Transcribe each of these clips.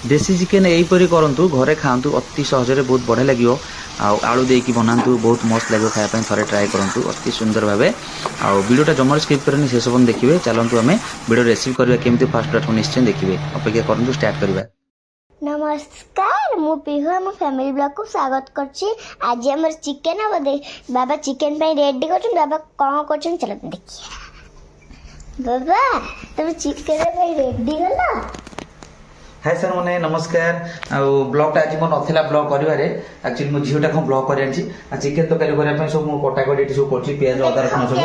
देसी चिकेन यहीपरि करूँ घरे खातु अति सहजरे बहुत बढ़िया लगे आलू देकी बनातु बहुत मस्त लगे खायापी थे ट्राए करूँ अति सुंदर भाव वीडियोटा जमार स्किप करें से सब देखिए चलतु आम वीडियो रिसीव करवा केमती फास्ट निश्चय देखिए अपेक्षा करूँ स्टार्ट करवा। नमस्कार मु पिहु आम फैमिली ब्लॉग को स्वागत करछि। आज हमर चिकन अब बाबा चिकन पे रेडी कर बाबा कौन कर चलो देखिए। बाबा तुम चिकन पे रेडी गला। हाय सर मैंने नमस्कार ब्लॉगटा आज मोर नथिला ब्लॉग करिवारे एक्चुअली मो झियोटा को ब्लॉग करि आछि चिकन तरकारी करिया पे सब मो कटा कटी सब करछि प्याज अदा रसुन सब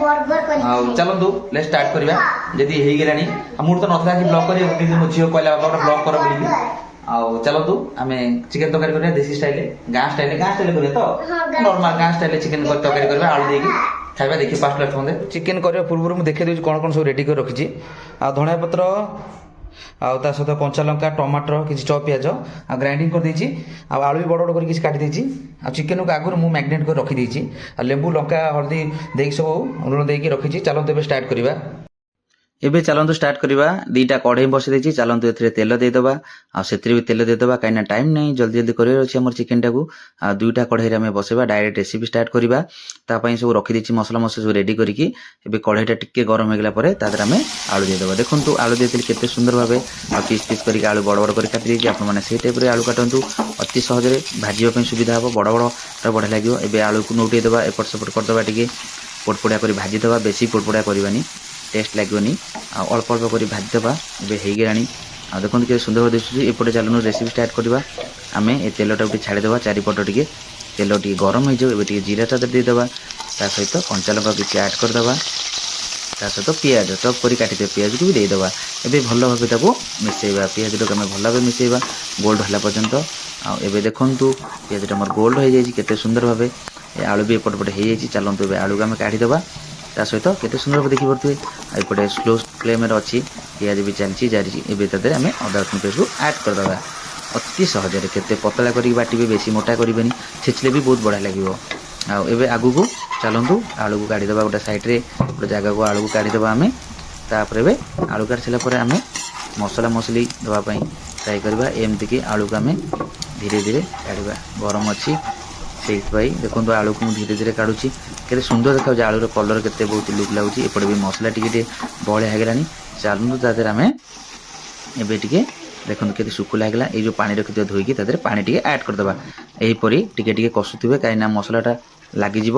बर्गर कर चलंतु लेट स्टार्ट करबा जदी हेई गेलानी मोर तो नथला कि ब्लॉग करिया कि मो झियो कहला बाबा ब्लॉग कर बोली चलतु आम चिकेन तरकारी करिया देसी स्टाइल गाँ स्टाइल करिया तो नॉर्मल गाँ स्टाइल चिकेन तरकारी करिया आलू देकी खाइबा देखि फास्ट लास्ट मते चिकेन करिया पूर्व मु देखे देउ कोन कोन सब रेडी कर रखिछि धनिया पत्र आउ सहित कंचा लंका टमाटर किसी चौ पिज आ ग्राइंडिंग कर देछि आलू भी बड़ बड़ कर काटी देछि चिकेन को आगुर मु मैग्नेट कर रखी देछि लेंबू लंका हल्दी देख सब लुण देकी रखिछि चलते एबे स्टार्ट करबा। एबे चलतु स्टार्ट करवा दीटा कढ़ई बसई देछि चलतु एथरे तेल देदबा सेथरे भी तेल देदबा काइना टाइम नहीं जल्दी जल्दी करियर अछि हमर चिकेन टाकू दुईटा कढ़ई रे हम बसेबा डायरेक्ट रेसिपी स्टार्ट करवा ता पई सब रखी देछि मसला मसला सब रेडी करिकि एबे कढ़ईटा टिके गरम हेगला परे तादर हम आलू देदबा देखंतु आलू देतिल केते सुंदर भाबे पीस पीस करिकि आलू बड़ बड़ करि काटि देछि आपन माने सेही टाइप रे आलू काटंतु अति सहज रे भाजियो पई सुविधा हबो बड़ बड़ ता बढ़िया लागियो। एबे आलू को नोटे देबा एपट सेपट कर देबा टिके पोटपोड़ा करि भाजी देबा बेसी पोटपोड़ा करबानी टेस्ट लगोनी अल्प अल्प कर भाजीदेवा एगेलानी देखते कि सुंदर दिशुची एपटे चलूँ रेसिपी स्टार्ट करवा आम ए तेलटा गोटे छाड़ीदेवा चारिपट टे तेल टे गरम हो जीरा टा देदेवा ता सहित कंचा लंका किसी ऐड करदेवा ता सहित पियाज चप कर काटे पियाज को भी देदेवा एबे भल भाव मिसेबा पियाज टाक भल भाव मिसेबा गोल्ड होला पर्यंत आबे देखु पियाज मोर गोल्ड हो जाए केते सुंदर भाव आलू भी एपट पटे हो चलतु आलू को आम काढ़ीदेवा ता सहित केते सुंदर भाव देखिपे एपटे स्लो फ्लेम अच्छी पियाज भी चलती जारी एवं आम अदा रसुण पेस्ट को ऐड करदे अति सहज केते पतला कर बाटे बेसी मोटा करें छेचले भी बहुत बढ़िया लगे आगू को चलतु आलू को काढ़ीदेवा गोटे सैड्रे गोटे जगह को आलू को काढ़ीदेवा आम तापर आलू काढ़ी सारापर आम मसला मसली देवाई ट्राए करवा एमती कि आलू को आम धीरे धीरे काढ़ा गरम अच्छी से देखो आलू को धीरे धीरे काढ़ुची केते सुंदर देखा आलूर कलर केते बहुत लुक लगुच एपटे भी मसला टे बहलिया होगलानी चलू तादर आम एबे टिके देखो केते सुखुला होगला ये जो पानी रखी धोईकी तादर पानी टिके ऐड करदेवा यहीपरी टिके टिके कसुवे कहीं मसलाटा लगिज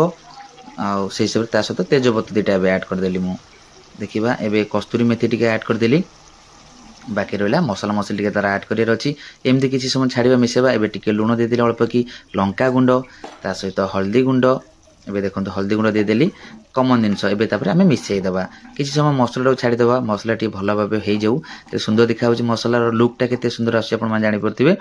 से हिसाब से सहित तेजपत्ती दुटा ऐड करदेली मु देखा एबे कस्तूरी मेथी टिके ऐड करदेली बाकी रहा मसला मसली टे तार ऐड कर एमती किसी समय छाड़ा मिसेबा एबे टिके लुण देदेली अल्प कि लंका गुंड ता सहित हल्दी गुंड एबे देखो हल्दी गुंड देदेली कमन जिनस एबे आम मिसेदेवा किसी समय मसला छाड़ीदेवा मसला टी भल भाव हो जाऊ सुंदर देखा मसलार लुकटा केते सुंदर आसपारे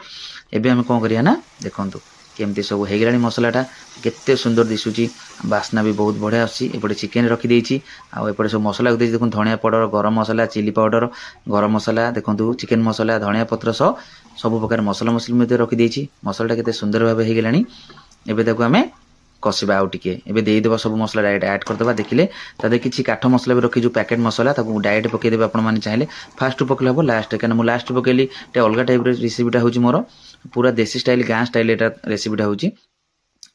एबे आम कौन करिया ना देखो केमती सब होगलानी मसलाटा केते सुंदर दिशुची बास्ना भी बहुत बढ़िया आसपटे चिकेन रखीदे आउपटे सब मसला देखो धनिया पाउडर गरम मसला चिली पाउडर गरम मसला देखो चिकेन मसला धनिया पत्र सब प्रकार मसला मसली रखीदे मसलाटा केते सुंदर भाव होगलानी एबे आम कषा आउ टे एबे देदेवा सब मसला डायरेक्ट ऐड करदेवा देखिले तादे किसी काठ मसला भी रखी जो पैकेट मसला डायरेक्ट पकईदेवे आपने चाहिए फास्ट पकड़े हम लास्ट क्या मुझे लास्ट पकईली अलग टाइप रेसिपीटा हूँ मोर पूरा देसी स्टाइल गाँ स्टाइल एटा रेसिपीटा हूँ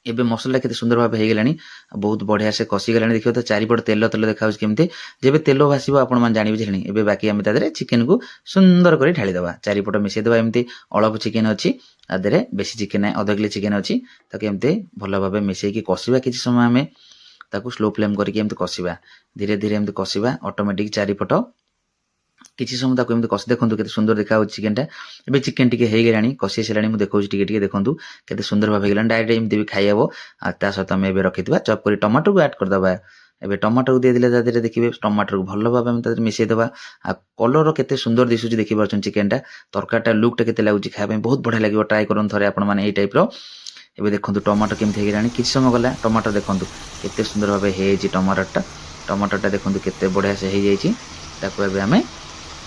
एबे मसला केते सुंदर भाव होगलानी बहुत बढ़िया से कषिगलानी देखिए तो चारिपट तेल तेल देखा केमती जब तेल भाषिब आप जानवे जे एबे बाकी आम तादे चिकेन को सुंदर कर ढालीदेवा चारिपट मिसेदेवा एमती अल्प चिकेन अच्छी आदे बेसी चिकेन अध किलो चिकेन अच्छी ताकि एमती भल भाव मिसेकी कषा किसी समय आम ताकू स्लो फ्लेम करके कषा धीरे धीरे एमती कषा ऑटोमेटिक चारिपट किसी समय ताकू एमती कषि देखो केते सुंदर देखा चिकेन टा एबे चिकेन टिके हो गलानी कषि साराणी मुझे देखो टिके देखो केते सुंदर भाव होगलानी डायरेक्ट एमती भी खाई हम ता सहित आम एबे रखिथिबा चॉप कर टमाटर को ऐड करदबा एबे टमाटर को देदेले तादरे देखिए टमाटर को भल भाव मिसेदेवा कलर केते सुंदर दिशुची देखि पारछन चिकेन टा तरकारीटा लुकटा केते लागुची खाया बहुत बढ़िया लगे ट्राए करन थरे आपण माने ए टाइप रो एबे देखो टमाटर केमती होगलानी किसी समय गला टमाटर देखो केते सुंदर भाव हो टमाटरटा देखो केते बढ़िया से हो जाइए ताकू एबे आमे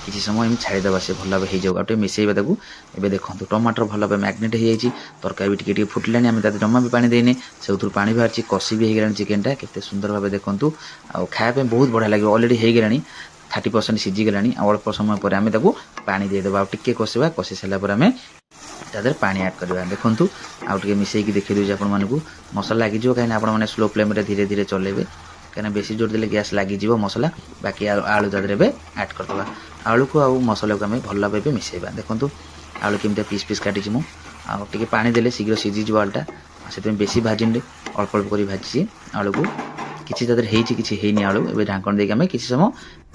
किसी समय छाड़ीदेवा से भल भाव हो जाऊ गोटे मिसेबा एबे देखो टमाटर भल भाव मैग्नेट हो जाए तरकारी भी टिके फुटलानी आम जमा भी पानी देने से पानी बाहर कषि भी होगलानी चिकेनटा केते सुंदर भाव देखूँ खायापी बहुत बढ़िया लगे अलरेडी होगलानी 30% ସିଝିଗଲାଣି। ଆଉ ଅଳ୍ପ ସମୟ ପରେ ଆମେ ତାକୁ ପାଣି ଦେଇଦେବା ଆଉ ଟିକେ କଷିବା। କଷି ସାରିଲା ପରେ ଆମେ ତା ଦେହରେ ପାଣି ଆଡ଼୍ କରିବା। ଦେଖନ୍ତୁ ଆଉ ଟିକେ ମିଶାଇକି ଦେଖାଇ ଦେଉଛି ଆପଣମାନଙ୍କୁ। ମସଲା ଲାଗିଯିବ କାହିଁକିନା ଆପଣମାନେ ସ୍ଲୋ ଫ୍ଲେମ୍ରେ ଧୀରେ ଧୀରେ ଚଲେଇବେ, କାହିଁକିନା ବେଶୀ ଜୋର ଦେଲେ ଗ୍ୟାସ୍ ଲାଗିଯିବ ମସଲା। ବାକି ଆଳୁ ତା ଦେହରେ ଏବେ ଆଡ଼୍ କରିଦେବା। ଆଳୁକୁ ଆଉ ମସଲାକୁ ଆମେ ଭଲ ଭାବେ ମିଶାଇବା। ଦେଖନ୍ତୁ ଆଳୁ କେମିତିଆ ପିସ୍ ପିସ୍ କାଟିଛି ମୁଁ। ଆଉ ଟିକେ ପାଣି ଦେଲେ ଶୀଘ୍ର ସିଝିଯିବ ଆଳୁଟା, ସେଥିପାଇଁ ବେଶୀ ଭାଜିନି, ଅଳ୍ପ ଅଳ୍ପ କରି ଭାଜିଛି ଆଳୁକୁ। କିଛି ତା ଦେହରେ ହେଇଛି, କିଛି ହେଇନି ଆଳୁ। ଏବେ ଢାଙ୍କଣ ଦେଇକି ଆମେ କିଛି ସମୟ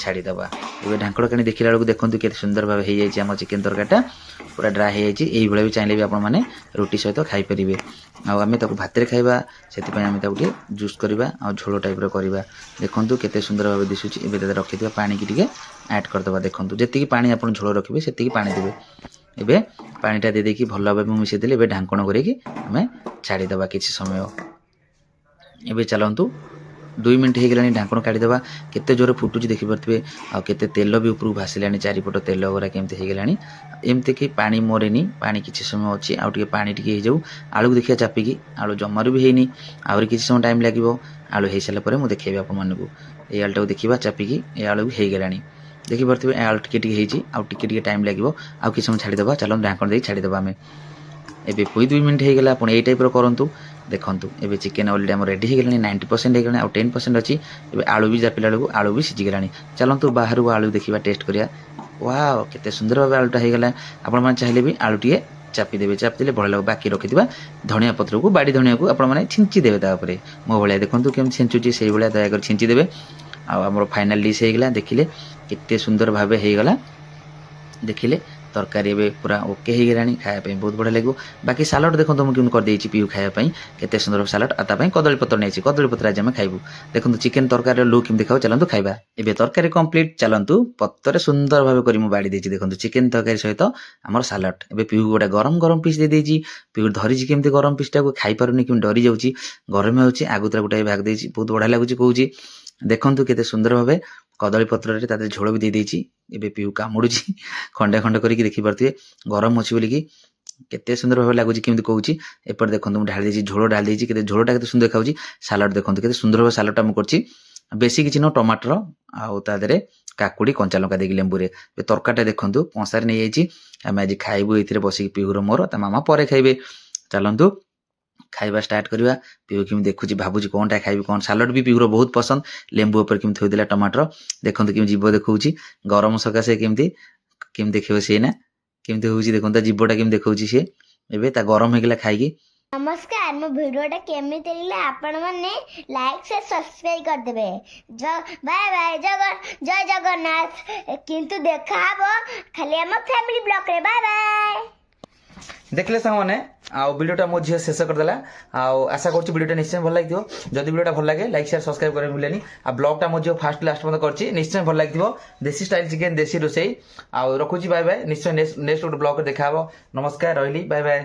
ଛାଡ଼ିଦେବା। ଏବେ ଢାଙ୍କଣ କାଣି ଦେଖିଲା ବେଳକୁ ଦେଖନ୍ତୁ କେତେ ସୁନ୍ଦର ଭାବେ ହେଇଯାଇଛି ଆମ ଚିକେନ ତରକାରୀଟା, ପୁରା ଡ୍ରାଏ ହେଇଯାଇଛି। ଏଇଭଳିଆ ବି ଚାହିଁଲେ ବି ଆପଣମାନେ ରୁଟି ସହିତ ଖାଇପାରିବେ। ଆଉ ଆମେ ତାକୁ ଭାତରେ ଖାଇବା, ସେଥିପାଇଁ ଆମେ ତାକୁ ଟିକେ ଜୁସ୍ କରିବା ଆଉ ଝୋଳ ଟାଇପ୍ର କରିବା। ଦେଖନ୍ତୁ କେତେ ସୁନ୍ଦର ଭାବେ ଦିଶୁଛି। ଏବେ ତା ଦେହରେ ରଖିଥିବା ପାଣିକି ଟିକେ ଆଡ଼୍ କରିଦେବା। ଦେଖନ୍ତୁ ଯେତିକି ପାଣି ଆପଣ ଝୋଳ ରଖିବେ ସେତିକି ପାଣି ଦେବେ। ଏବେ ପାଣିଟା ଦେଇଦେଇକି ଭଲ ଭାବେ ମୁଁ ମିଶାଇ ଦେଲି। ଏବେ ଢାଙ୍କଣ କରିକି ଆମେ ଛାଡ଼ିଦେବା କିଛି ସମୟ। ଏବେ ଚାଲନ୍ତୁ 2 ମିନିଟ୍ ହେଇଗଲାଣି, ଢାଙ୍କଣ କାଢ଼ିଦେବା। କେତେ ଜୋରେ ଫୁଟୁଛି ଦେଖିପାରୁଥିବେ, ଆଉ କେତେ ତେଲ ବି ଉପରକୁ ଭାସିଲାଣି, ଚାରିପଟ ତେଲ ଗୁରା କେମିତି ହେଇଗଲାଣି। ଏମିତି କି ପାଣି ମରେନି, ପାଣି କିଛି ସମୟ ଅଛି, ଆଉ ଟିକେ ପାଣି ଟିକେ ହେଇଯାଉ। ଆଳୁକୁ ଦେଖିବା ଚାପିକି, ଆଳୁ ଜମାରୁ ବି ହେଇନି, ଆହୁରି କିଛି ସମୟ ଟାଇମ୍ ଲାଗିବ। ଆଳୁ ହେଇସାରିଲା ପରେ ମୁଁ ଦେଖେଇବି ଆପଣମାନଙ୍କୁ। ଏଇ ଆଳୁଟାକୁ ଦେଖିବା ଚାପିକି, ଏ ଆଳୁ ବି ହେଇଗଲାଣି। ଦେଖିପାରୁଥିବେ ଆଳୁ ଟିକେ ଟିକେ ହେଇଛି, ଆଉ ଟିକେ ଟିକେ ଟାଇମ୍ ଲାଗିବ। ଆଉ କିଛି ସମୟ ଛାଡ଼ିଦେବା। ଚାଲନ୍ତୁ ଢାଙ୍କଣ ଦେଇକି ଛାଡ଼ିଦେବା ଆମେ। ଏବେ 2 ମିନିଟ୍ ହେଇଗଲା। ଆପଣ ଏଇ ଟାଇପ୍ର କରନ୍ତୁ। ଦେଖନ୍ତୁ ଏବେ ଚିକେନ୍ ଅଲରେଡ଼ି ଆମର ରେଡ଼ି ହେଇଗଲାଣି, 90% ହେଇଗଲାଣି, ଆଉ 10% ଅଛି। ଏବେ ଆଳୁ ବି ଚାପିଲା ବେଳକୁ ଆଳୁ ବି ସିଝିଗଲାଣି। ଚାଲନ୍ତୁ ବାହାରୁ ଆଳୁ ଦେଖିବା, ଟେଷ୍ଟ କରିବା। ୱାଓ, କେତେ ସୁନ୍ଦର ଭାବେ ଆଳୁଟା ହେଇଗଲା। ଆପଣମାନେ ଚାହିଁଲେ ବି ଆଳୁ ଟିକେ ଚାପିଦେବେ, ଚାପିଦେଲେ ଭଲ ଲାଗିବ। ବାକି ରଖିଥିବା ଧଣିଆ ପତ୍ରକୁ, ବାଡ଼ି ଧଣିଆକୁ ଆପଣମାନେ ଛିଞ୍ଚି ଦେବେ ତା ଉପରେ। ମୋ ଭଳିଆ ଦେଖନ୍ତୁ କେମିତି ଛିଞ୍ଚୁଛି, ସେଇଭଳିଆ ଦୟାକରି ଛିଞ୍ଚି ଦେବେ। ଆଉ ଆମର ଫାଇନାଲ ଡିସ୍ ହେଇଗଲା। ଦେଖିଲେ କେତେ ସୁନ୍ଦର ଭାବେ ହେଇଗଲା। ଦେଖିଲେ ତରକାରୀ ଏବେ ପୁରା ଓକେ ହେଇଗଲାଣି, ଖାଇବା ପାଇଁ ବହୁତ ବଢ଼ିଆ ଲାଗିବ। ବାକି ସାଲାଡ଼ ଦେଖନ୍ତୁ ମୁଁ କେମିତି କରିଦେଇଛି ପିଉ ଖାଇବା ପାଇଁ, କେତେ ସୁନ୍ଦର ସାଲାଡ଼। ଆଉ ତା ପାଇଁ କଦଳୀ ପତ୍ର ନେଇଛି, କଦଳୀ ପତ୍ର ଆଜି ଆମେ ଖାଇବୁ। ଦେଖନ୍ତୁ ଚିକେନ ତରକାରୀର ଲୁକ୍ କେମିତି ଦେଖାଉ, ଚାଲନ୍ତୁ ଖାଇବା। ଏବେ ତରକାରୀ କମ୍ପ୍ଲିଟ୍, ଚାଲନ୍ତୁ ପତ୍ରରେ ସୁନ୍ଦର ଭାବେ କରି ମୁଁ ବାଡ଼ି ଦେଇଛି। ଦେଖନ୍ତୁ ଚିକେନ ତରକାରୀ ସହିତ ଆମର ସାଲାଡ଼। ଏବେ ପିଉ ଗୋଟେ ଗରମ ଗରମ ପିସ୍ ଦେଇଦେଇଛି। ପିଉ ଧରିଛି କେମିତି ଗରମ ପିସ୍ଟାକୁ, ଖାଇପାରୁନି, କେମିତି ଡରି ଯାଉଛି, ଗରମ ହେଉଛି। ଆଗୁତୁରା ଗୋଟାଏ ଭାଗ ଦେଇଛି, ବହୁତ ବଢ଼ିଆ ଲାଗୁଛି କହୁଛି। ଦେଖନ୍ତୁ କେତେ ସୁନ୍ଦର ଭାବେ କଦଳୀ ପତ୍ରରେ ତା ଦେହରେ ଝୋଳ ବି ଦେଇଦେଇଛି। ଏବେ ପିଉ କାମୁଡୁଛି ଖଣ୍ଡେ ଖଣ୍ଡେ କରିକି, ଦେଖିପାରୁଥିବେ ଗରମ ଅଛି ବୋଲିକି କେତେ ସୁନ୍ଦର ଭାବେ ଲାଗୁଛି କେମିତି କହୁଛି। ଏପଟେ ଦେଖନ୍ତୁ ମୁଁ ଢାଳି ଦେଇଛି, ଝୋଳ ଢାଳି ଦେଇଛି, କେତେ ଝୋଳଟା କେତେ ସୁନ୍ଦର ଦେଖାଉଛି। ସାଲାଡ଼ ଦେଖନ୍ତୁ କେତେ ସୁନ୍ଦର ଭାବେ ସାଲାଡ଼ଟା ମୁଁ କରିଛି। ବେଶୀ କିଛି ନୁହଁ, ଟମାଟର ଆଉ ତା ଦେହରେ କାକୁଡ଼ି, କଞ୍ଚା ଲଙ୍କା ଦେଇକି ଲେମ୍ବୁରେ। ଏ ତରକାରୀଟା ଦେଖନ୍ତୁ କଂସାରେ ନେଇଯାଇଛି। ଆମେ ଆଜି ଖାଇବୁ ଏଇଥିରେ ବସିକି, ପିଉର ମୋର, ତା ମାମା ପରେ ଖାଇବେ। ଚାଲନ୍ତୁ ଖାଇବା ଷ୍ଟାର୍ଟ କରିବା। ପିଉ କେମିତି ଦେଖୁଛି, ଭାବୁଛି କଣଟା ଖାଇବି, କଣ। ସାଲାଡ଼ ବି ପିଉର ବହୁତ ପସନ୍ଦ। ଲେମ୍ବୁ ଉପରେ କେମିତି ଥୋଇଦେଲା ଟମାଟର, ଦେଖନ୍ତୁ କେମିତି ଜୀବ ଦେଖଉଛି। ଗରମ ସକାଶେ କେମିତି କେମିତି ଦେଖିବ ସିଏ ନା, କେମିତି ହଉଛି ଦେଖନ୍ତୁ ତା ଜୀବଟା କେମିତି ଦେଖଉଛି ସିଏ। ଏବେ ତା ଗରମ ହେଇଗଲା ଖାଇକି। ନମସ୍କାର, ମୋ ଭିଡ଼ିଓଟା କେମିତି ଲାଗିଲା ଆପଣମାନେ ଲାଇକ୍ ସେ ସବସ୍କ୍ରାଇବ୍ କରିଦେବେ। ବାଏ ବାଏ, ଜୟ ଜଗନ୍ନାଥ। କିନ୍ତୁ ଦେଖାହବ ଖାଲି ଆମ ଫ୍ୟାମିଲି ବ୍ଲଗରେ। Bye bye. ଦେଖିଲେ ସାଙ୍ଗମାନେ, ଆଉ ଭିଡ଼ିଓଟା ମୋ ଝିଅ ଶେଷ କରିଦେଲା। ଆଉ ଆଶା କରୁଛି ଭିଡ଼ିଓଟା ନିଶ୍ଚୟ ଭଲ ଲାଗିଥିବ। ଯଦି ଭିଡ଼ିଓଟା ଭଲ ଲାଗେ ଲାଇକ୍ ସେୟାର ସବସ୍କ୍ରାଇବ୍ କରିବାକୁ ଭୁଲେନି। ଆଉ ବ୍ଲଗଟା ମୋ ଝିଅ ଫାଷ୍ଟ ଲାଷ୍ଟ ପର୍ଯ୍ୟନ୍ତ କରିଛି, ନିଶ୍ଚୟ ଭଲ ଲାଗିଥିବ। ଦେଶୀ ଷ୍ଟାଇଲ ଚିକେନ, ଦେଶୀ ରୋଷେଇ। ଆଉ ରଖୁଛି, ବାଏ ବାଏ। ନିଶ୍ଚୟ ନେକ୍ସଟ ଗୋଟେ ବ୍ଲଗରେ ଦେଖାହବ। ନମସ୍କାର, ରହିଲି, ବାଏ ବାଏ।